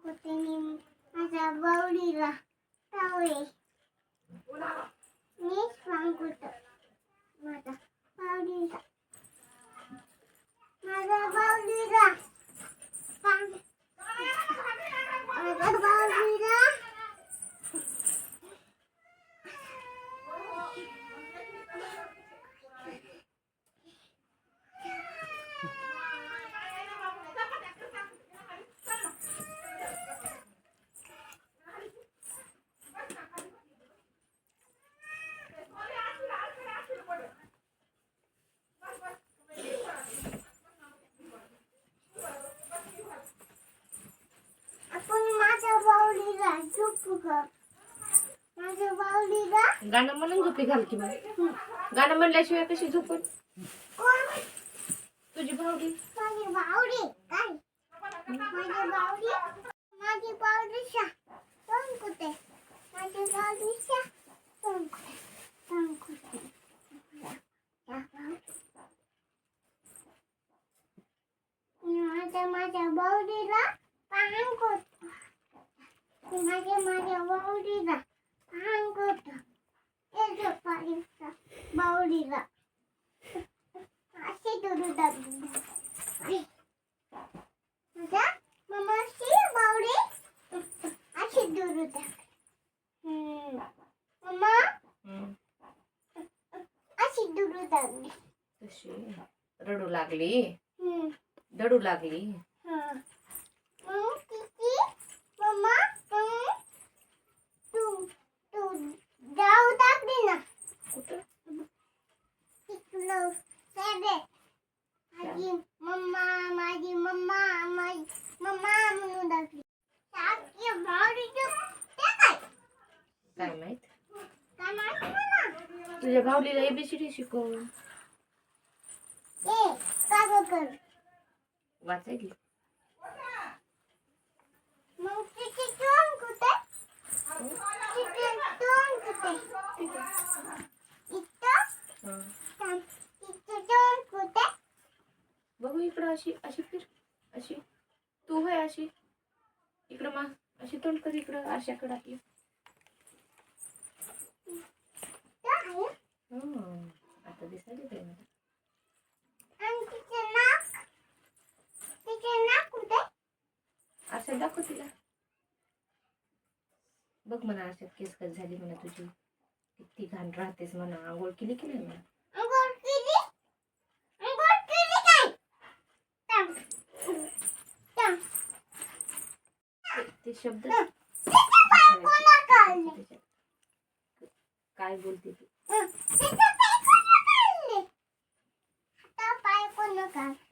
सांगते माझ्या बावडीला टावळे मी सांगतो माझ्या बावडीला माझ्या बावडीला माझ्या बावडीला माझ्या बावडीला गाणं म्हणून झोपी घाल की मग. गाणं म्हणल्याशिवाय कशी झोपत तुझी बावडी? माझी बावडी काय माझी बावडीच्या दोन कुठे माझी बावडीच्या दोन कुठे माझ्या बावडीला पांग माझ्या बावडीला सांगतो त्याच्या पाडीचा बावडीला अशी दुरू दाबली माझ्या मम्माची बावडी अशी दुरू दाबली मम्मा अशी दुरू दाबली तशी रडू लागली दडू लागली. मम्मा तू जाऊ टाकली ना कुठं? माझी मम्मा म्हणून टाकली काय माहित. काय माहिती मला तुझ्या भावलीला एबीसीडी शिकव. काय कर वाचायली. मग तिची तोंड कुठे तिचे तोंड कुठे इथं तिचे तोंड कुठे बघू इकडं अशी अशी फिर अशी तू होय अशी इकडं मा अशी तोंड कर इकडं आरशाकडं आपली. आता दिसायला काय मला. आणि तिचे नाक कुठे आरशात दाखव तिला. बघ म्हणा आरशात केस कट झाली म्हणा तुझी किती घाण राहतेस म्हणा. आंघोळ केली की नाही म्हणा. अंघोळ केली काय ते शब्द काय बोलते ती. पाय कोण काढले